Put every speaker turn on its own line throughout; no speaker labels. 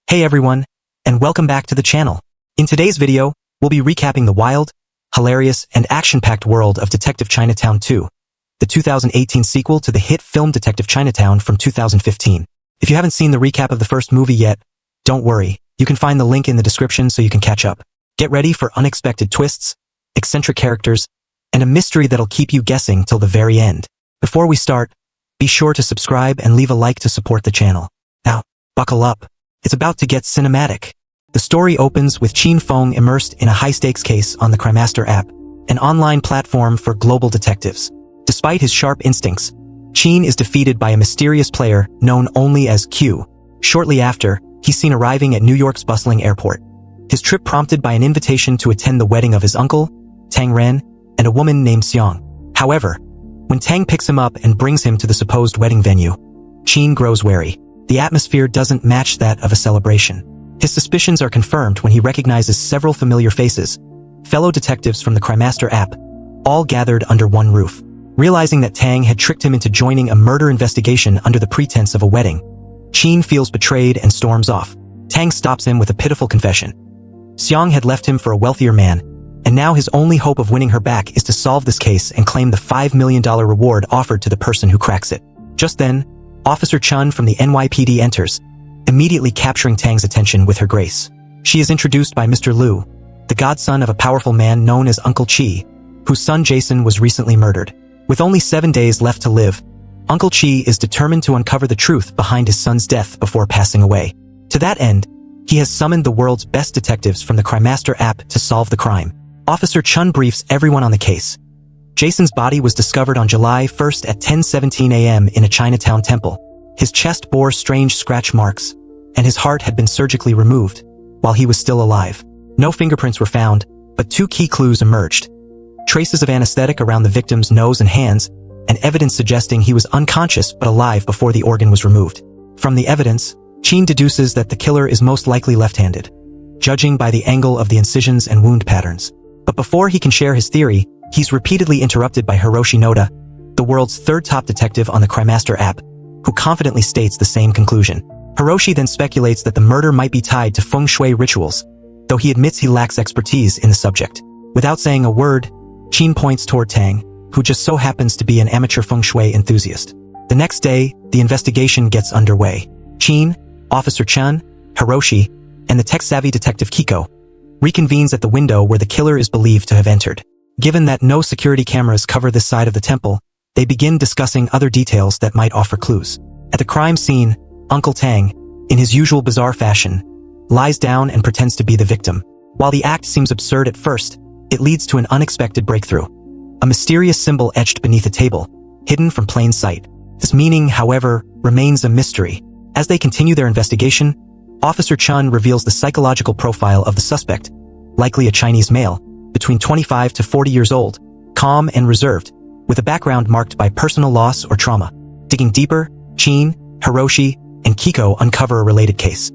Hey everyone, and welcome back to the channel. In today's video, we'll be recapping the wild, hilarious, and action-packed world of Detective Chinatown 2, the 2018 sequel to the hit film Detective Chinatown from 2015. If you haven't seen the recap of the first movie yet, don't worry, you can find the link in the description so you can catch up. Get ready for unexpected twists, eccentric characters, and a mystery that'll keep you guessing till the very end. Before we start, be sure to subscribe and leave a like to support the channel. Now, buckle up. It's about to get cinematic. The story opens with Qin Feng immersed in a high-stakes case on the CrimeMaster app, an online platform for global detectives. Despite his sharp instincts, Qin is defeated by a mysterious player known only as Q. Shortly after, he's seen arriving at New York's bustling airport. His trip prompted by an invitation to attend the wedding of his uncle, Tang Ren, and a woman named Xiang. However, when Tang picks him up and brings him to the supposed wedding venue, Qin grows wary. The atmosphere doesn't match that of a celebration. His suspicions are confirmed when he recognizes several familiar faces, fellow detectives from the CrimeMaster app, all gathered under one roof. Realizing that Tang had tricked him into joining a murder investigation under the pretense of a wedding, Qin feels betrayed and storms off. Tang stops him with a pitiful confession. Xiang had left him for a wealthier man, and now his only hope of winning her back is to solve this case and claim the $5 million reward offered to the person who cracks it. Just then, Officer Chun from the NYPD enters, immediately capturing Tang's attention with her grace. She is introduced by Mr. Liu, the godson of a powerful man known as Uncle Chi, whose son Jason was recently murdered. With only 7 days left to live, Uncle Chi is determined to uncover the truth behind his son's death before passing away. To that end, he has summoned the world's best detectives from the CrimeMaster app to solve the crime. Officer Chun briefs everyone on the case. Jason's body was discovered on July 1st at 10:17 a.m. in a Chinatown temple. His chest bore strange scratch marks, and his heart had been surgically removed, while he was still alive. No fingerprints were found, but two key clues emerged. Traces of anesthetic around the victim's nose and hands, and evidence suggesting he was unconscious but alive before the organ was removed. From the evidence, Qin deduces that the killer is most likely left-handed, judging by the angle of the incisions and wound patterns. But before he can share his theory, he's repeatedly interrupted by Hiroshi Noda, the world's third top detective on the CrimeMaster app, who confidently states the same conclusion. Hiroshi then speculates that the murder might be tied to feng shui rituals, though he admits he lacks expertise in the subject. Without saying a word, Qin points toward Tang, who just so happens to be an amateur feng shui enthusiast. The next day, the investigation gets underway. Qin, Officer Chun, Hiroshi, and the tech-savvy detective Kiko reconvenes at the window where the killer is believed to have entered. Given that no security cameras cover this side of the temple, they begin discussing other details that might offer clues. At the crime scene, Uncle Tang, in his usual bizarre fashion, lies down and pretends to be the victim. While the act seems absurd at first, it leads to an unexpected breakthrough. A mysterious symbol etched beneath a table, hidden from plain sight. This meaning, however, remains a mystery. As they continue their investigation, Officer Chun reveals the psychological profile of the suspect, likely a Chinese male, between 25 to 40 years old, calm and reserved, with a background marked by personal loss or trauma. Digging deeper, Qin, Hiroshi, and Kiko uncover a related case.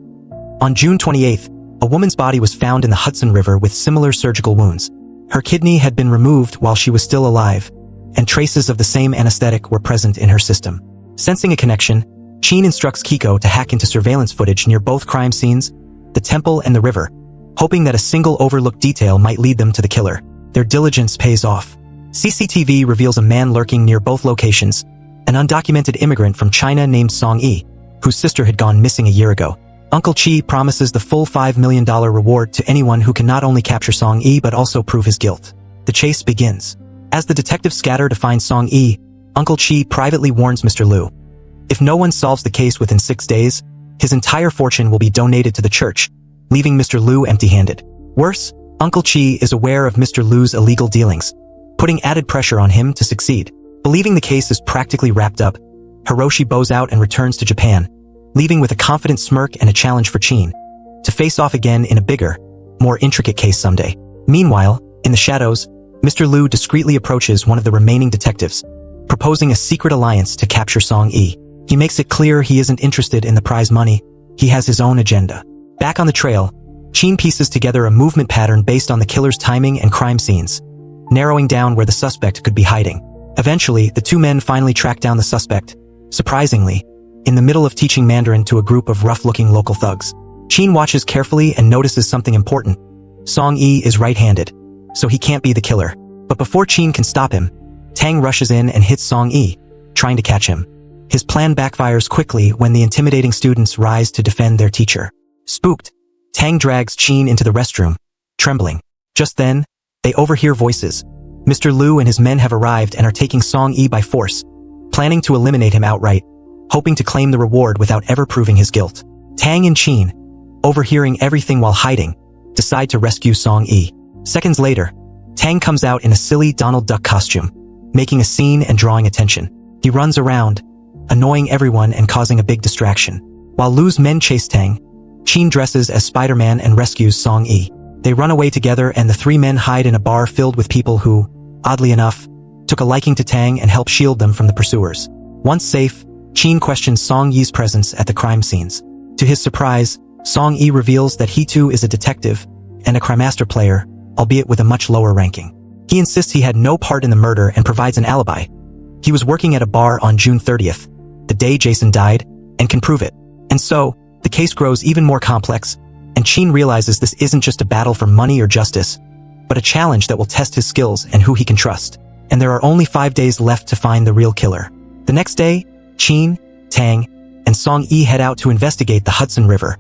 On June 28th, a woman's body was found in the Hudson River with similar surgical wounds. Her kidney had been removed while she was still alive, and traces of the same anesthetic were present in her system. Sensing a connection, Qin instructs Kiko to hack into surveillance footage near both crime scenes, the temple and the river, hoping that a single overlooked detail might lead them to the killer. Their diligence pays off. CCTV reveals a man lurking near both locations, an undocumented immigrant from China named Song Yi, whose sister had gone missing a year ago. Uncle Chi promises the full $5 million reward to anyone who can not only capture Song Yi but also prove his guilt. The chase begins. As the detectives scatter to find Song Yi, Uncle Chi privately warns Mr. Liu. If no one solves the case within 6 days, his entire fortune will be donated to the church, leaving Mr. Liu empty-handed. Worse, Uncle Chi is aware of Mr. Liu's illegal dealings, putting added pressure on him to succeed. Believing the case is practically wrapped up, Hiroshi bows out and returns to Japan, leaving with a confident smirk and a challenge for Qin. to face off again in a bigger, more intricate case someday. Meanwhile, in the shadows, Mr. Liu discreetly approaches one of the remaining detectives, proposing a secret alliance to capture Song Yi. He makes it clear he isn't interested in the prize money, he has his own agenda. Back on the trail, Qin pieces together a movement pattern based on the killer's timing and crime scenes, narrowing down where the suspect could be hiding. Eventually, the two men finally track down the suspect, surprisingly, in the middle of teaching Mandarin to a group of rough-looking local thugs. Qin watches carefully and notices something important. Song Yi is right-handed, so he can't be the killer. But before Qin can stop him, Tang rushes in and hits Song Yi, trying to catch him. His plan backfires quickly when the intimidating students rise to defend their teacher. Spooked, Tang drags Qin into the restroom, trembling. Just then, they overhear voices. Mr. Liu and his men have arrived and are taking Song Yi by force, planning to eliminate him outright, hoping to claim the reward without ever proving his guilt. Tang and Qin, overhearing everything while hiding, decide to rescue Song Yi. Seconds later, Tang comes out in a silly Donald Duck costume, making a scene and drawing attention. He runs around, annoying everyone and causing a big distraction. While Liu's men chase Tang, Qin dresses as Spider-Man and rescues Song Yi. They run away together and the three men hide in a bar filled with people who, oddly enough, took a liking to Tang and help shield them from the pursuers. Once safe, Qin questions Song Yi's presence at the crime scenes. To his surprise, Song Yi reveals that he too is a detective and a crime master player, albeit with a much lower ranking. He insists he had no part in the murder and provides an alibi. He was working at a bar on June 30th, the day Jason died, and can prove it. And so, the case grows even more complex, and Qin realizes this isn't just a battle for money or justice, but a challenge that will test his skills and who he can trust. And there are only 5 days left to find the real killer. The next day, Qin, Tang, and Song Yi head out to investigate the Hudson River,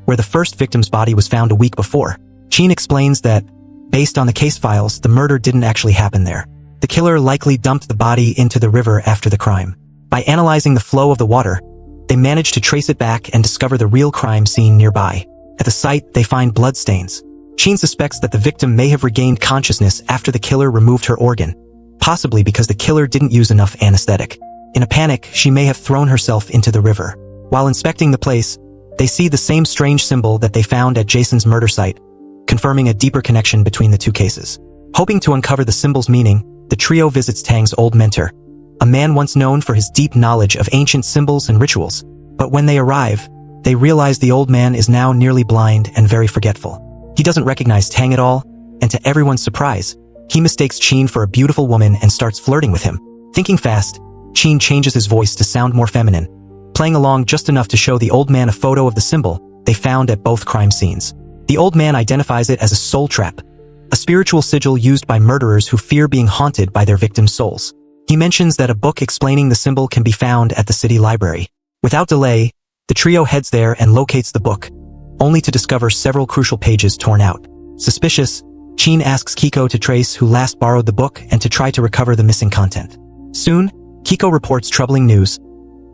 where the first victim's body was found a week before. Qin explains that, based on the case files, the murder didn't actually happen there. The killer likely dumped the body into the river after the crime. By analyzing the flow of the water, they manage to trace it back and discover the real crime scene nearby. At the site, they find bloodstains. Qin suspects that the victim may have regained consciousness after the killer removed her organ, possibly because the killer didn't use enough anesthetic. In a panic, she may have thrown herself into the river. While inspecting the place, they see the same strange symbol that they found at Jason's murder site, confirming a deeper connection between the two cases. Hoping to uncover the symbol's meaning, the trio visits Tang's old mentor, a man once known for his deep knowledge of ancient symbols and rituals. But when they arrive, they realize the old man is now nearly blind and very forgetful. He doesn't recognize Tang at all, and to everyone's surprise, he mistakes Qin for a beautiful woman and starts flirting with him. Thinking fast, Qin changes his voice to sound more feminine, playing along just enough to show the old man a photo of the symbol they found at both crime scenes. The old man identifies it as a soul trap, a spiritual sigil used by murderers who fear being haunted by their victims' souls. He mentions that a book explaining the symbol can be found at the city library. Without delay, the trio heads there and locates the book, only to discover several crucial pages torn out. Suspicious, Qin asks Kiko to trace who last borrowed the book and to try to recover the missing content. Soon, Kiko reports troubling news.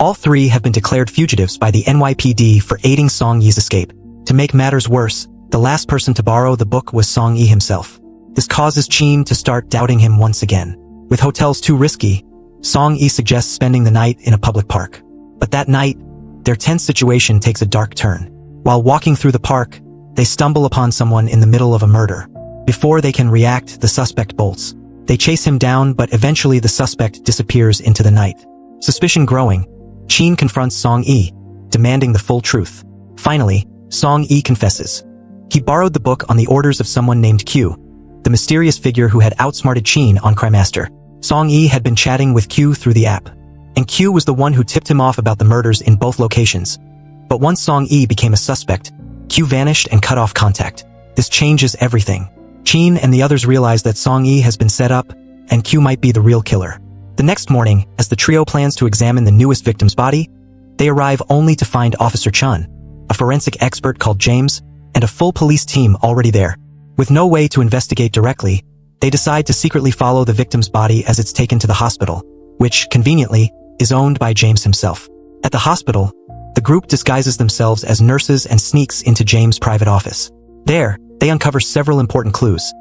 All three have been declared fugitives by the NYPD for aiding Song Yi's escape. To make matters worse, the last person to borrow the book was Song Yi himself. This causes Qin to start doubting him once again. With hotels too risky, Song Yi suggests spending the night in a public park. But that night, their tense situation takes a dark turn. While walking through the park, they stumble upon someone in the middle of a murder. Before they can react, the suspect bolts. They chase him down, but eventually the suspect disappears into the night. Suspicion growing, Qin confronts Song Yi, demanding the full truth. Finally, Song Yi confesses. He borrowed the book on the orders of someone named Q, the mysterious figure who had outsmarted Qin on Crime Master. Song Yi had been chatting with Q through the app, and Q was the one who tipped him off about the murders in both locations. But once Song Yi became a suspect, Q vanished and cut off contact. This changes everything. Qin and the others realize that Song Yi has been set up, and Q might be the real killer. The next morning, as the trio plans to examine the newest victim's body, they arrive only to find Officer Chun, a forensic expert called James, and a full police team already there. With no way to investigate directly, they decide to secretly follow the victim's body as it's taken to the hospital, which, conveniently, is owned by James himself. At the hospital, the group disguises themselves as nurses and sneaks into James' private office. There, they uncover several important clues: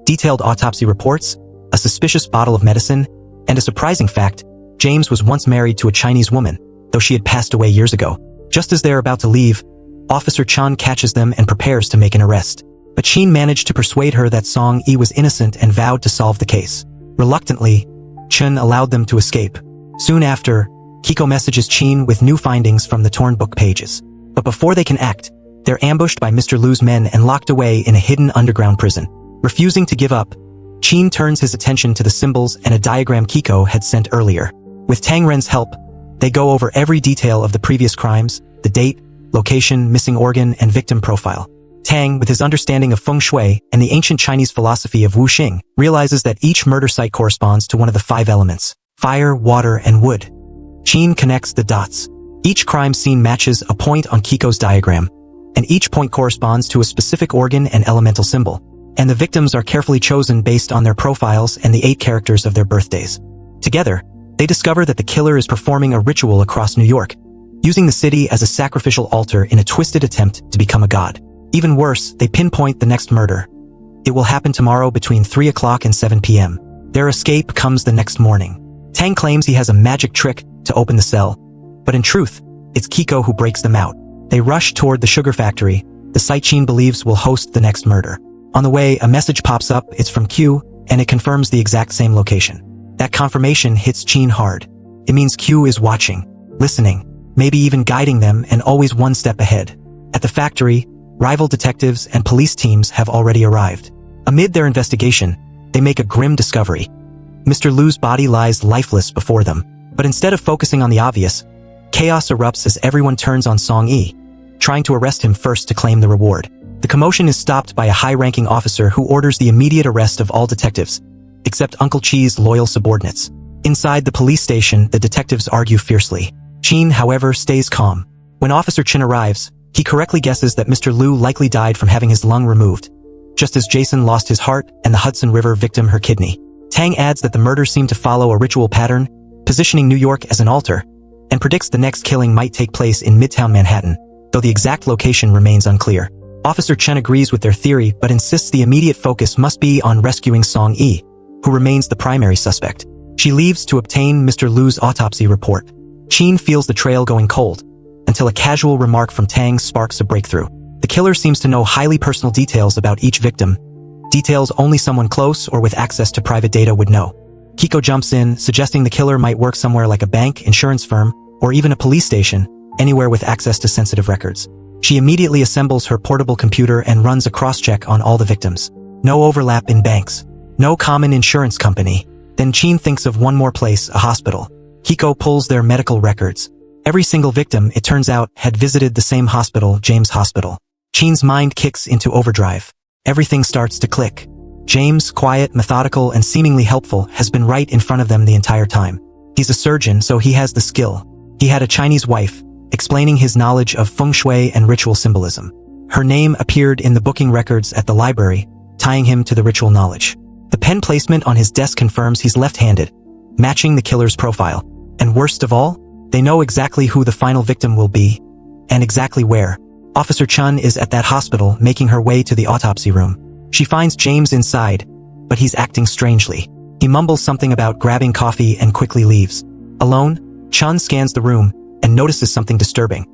detailed autopsy reports, a suspicious bottle of medicine, and a surprising fact: James was once married to a Chinese woman, though she had passed away years ago. Just as they're about to leave, Officer Chun catches them and prepares to make an arrest. But Qin managed to persuade her that Song Yi was innocent and vowed to solve the case. Reluctantly, Chun allowed them to escape. Soon after, Kiko messages Qin with new findings from the torn book pages. But before they can act, they're ambushed by Mr. Lu's men and locked away in a hidden underground prison. Refusing to give up, Qin turns his attention to the symbols and a diagram Kiko had sent earlier. With Tang Ren's help, they go over every detail of the previous crimes, the date, location, missing organ, and victim profile. Tang, with his understanding of feng shui and the ancient Chinese philosophy of wuxing, realizes that each murder site corresponds to one of the 5 elements: fire, water, and wood. Qin connects the dots. Each crime scene matches a point on Kiko's diagram, and each point corresponds to a specific organ and elemental symbol. And the victims are carefully chosen based on their profiles and the 8 characters of their birthdays. Together, they discover that the killer is performing a ritual across New York, using the city as a sacrificial altar in a twisted attempt to become a god. Even worse, they pinpoint the next murder. It will happen tomorrow between 3 o'clock and 7 p.m. Their escape comes the next morning. Tang claims he has a magic trick to open the cell, but in truth, it's Kiko who breaks them out. They rush toward the sugar factory, the site Qin believes will host the next murder. On the way, a message pops up. It's from Q, and it confirms the exact same location. That confirmation hits Qin hard. It means Q is watching, listening, maybe even guiding them, and always one step ahead. At the factory, rival detectives and police teams have already arrived. Amid their investigation, they make a grim discovery. Mr. Lu's body lies lifeless before them. But instead of focusing on the obvious, chaos erupts as everyone turns on Song Yi, trying to arrest him first to claim the reward. The commotion is stopped by a high-ranking officer who orders the immediate arrest of all detectives, except Uncle Chi's loyal subordinates. Inside the police station, the detectives argue fiercely. Qin, however, stays calm. When Officer Qin arrives, he correctly guesses that Mr. Lu likely died from having his lung removed, just as Jason lost his heart and the Hudson River victim her kidney. Tang adds that the murders seem to follow a ritual pattern, positioning New York as an altar, and predicts the next killing might take place in Midtown Manhattan, though the exact location remains unclear. Officer Chen agrees with their theory but insists the immediate focus must be on rescuing Song Yi, who remains the primary suspect. She leaves to obtain Mr. Lu's autopsy report. Qin feels the trail going cold, until a casual remark from Tang sparks a breakthrough. The killer seems to know highly personal details about each victim, details only someone close or with access to private data would know. Kiko jumps in, suggesting the killer might work somewhere like a bank, insurance firm, or even a police station, anywhere with access to sensitive records. She immediately assembles her portable computer and runs a cross-check on all the victims. No overlap in banks. No common insurance company. Then Qin thinks of one more place, a hospital. Kiko pulls their medical records. Every single victim, it turns out, had visited the same hospital, James Hospital. Qin's mind kicks into overdrive. Everything starts to click. James, quiet, methodical, and seemingly helpful, has been right in front of them the entire time. He's a surgeon, so he has the skill. He had a Chinese wife, explaining his knowledge of feng shui and ritual symbolism. Her name appeared in the booking records at the library, tying him to the ritual knowledge. The pen placement on his desk confirms he's left-handed, matching the killer's profile. And worst of all, they know exactly who the final victim will be, and exactly where. Officer Chun is at that hospital, making her way to the autopsy room. She finds James inside, but he's acting strangely. He mumbles something about grabbing coffee and quickly leaves. Alone, Chun scans the room and notices something disturbing.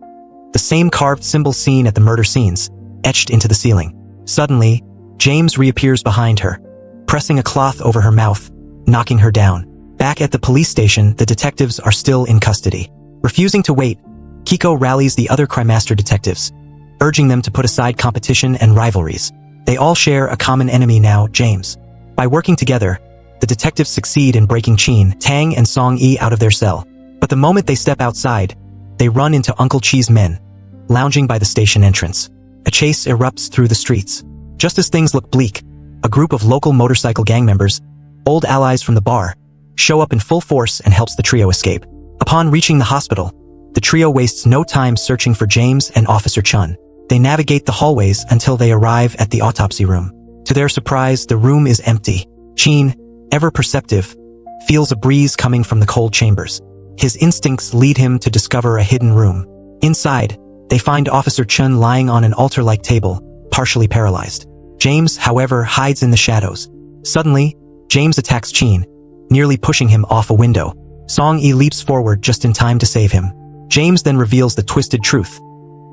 The same carved symbol seen at the murder scenes, etched into the ceiling. Suddenly, James reappears behind her, pressing a cloth over her mouth, knocking her down. Back at the police station, the detectives are still in custody. Refusing to wait, Kiko rallies the other Crime Master detectives, urging them to put aside competition and rivalries. They all share a common enemy now, James. By working together, the detectives succeed in breaking Qin, Tang, and Song Yi out of their cell. But the moment they step outside, they run into Uncle Chi's men, lounging by the station entrance. A chase erupts through the streets. Just as things look bleak, a group of local motorcycle gang members, old allies from the bar, show up in full force and helps the trio escape. Upon reaching the hospital, the trio wastes no time searching for James and Officer Chun. They navigate the hallways until they arrive at the autopsy room. To their surprise, the room is empty. Qin, ever perceptive, feels a breeze coming from the cold chambers. His instincts lead him to discover a hidden room. Inside, they find Officer Chun lying on an altar-like table, partially paralyzed. James, however, hides in the shadows. Suddenly, James attacks Qin, nearly pushing him off a window. Song Yi leaps forward just in time to save him. James then reveals the twisted truth.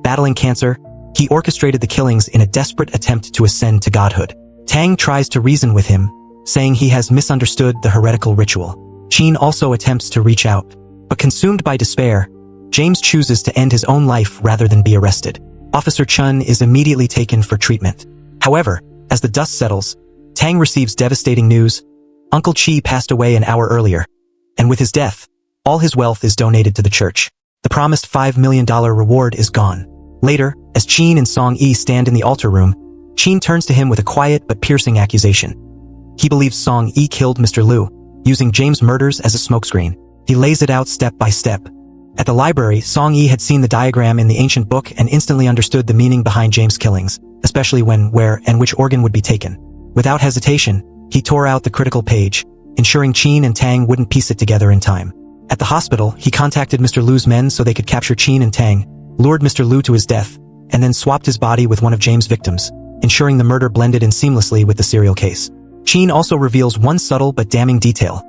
Battling cancer, He orchestrated the killings in a desperate attempt to ascend to godhood. Tang tries to reason with him, saying he has misunderstood the heretical ritual. Qin also attempts to reach out, but consumed by despair, James chooses to end his own life rather than be arrested. Officer Chun is immediately taken for treatment. However, as the dust settles, Tang receives devastating news. Uncle Chi passed away an hour earlier, and with his death, all his wealth is donated to the church. The promised $5 million reward is gone. Later, as Qin and Song Yi stand in the altar room, Qin turns to him with a quiet but piercing accusation. He believes Song Yi killed Mr. Liu, using James' murders as a smokescreen. He lays it out step by step. At the library, Song Yi had seen the diagram in the ancient book and instantly understood the meaning behind James' killings, especially when, where, and which organ would be taken. Without hesitation, he tore out the critical page, ensuring Qin and Tang wouldn't piece it together in time. At the hospital, he contacted Mr. Liu's men so they could capture Qin and Tang, lured Mr. Liu to his death, and then swapped his body with one of James' victims, ensuring the murder blended in seamlessly with the serial case. Qin also reveals one subtle but damning detail.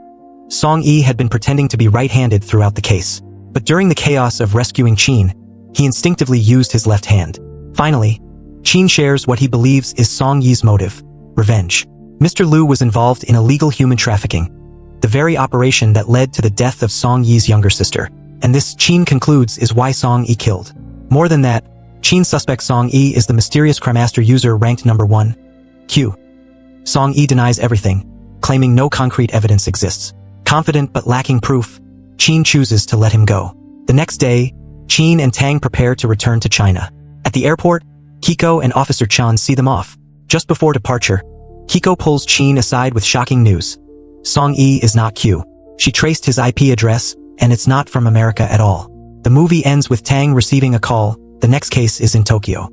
Song Yi had been pretending to be right-handed throughout the case. But during the chaos of rescuing Qin, he instinctively used his left hand. Finally, Qin shares what he believes is Song Yi's motive: revenge. Mr. Liu was involved in illegal human trafficking, the very operation that led to the death of Song Yi's younger sister. And this, Qin concludes, is why Song Yi killed. More than that, Qin suspects Song Yi is the mysterious Cremaster user ranked number 1. Q. Song Yi denies everything, claiming no concrete evidence exists. Confident but lacking proof, Qin chooses to let him go. The next day, Qin and Tang prepare to return to China. At the airport, Kiko and Officer Chan see them off. Just before departure, Kiko pulls Qin aside with shocking news. Song Yi is not Q. She traced his IP address, and it's not from America at all. The movie ends with Tang receiving a call. The next case is in Tokyo.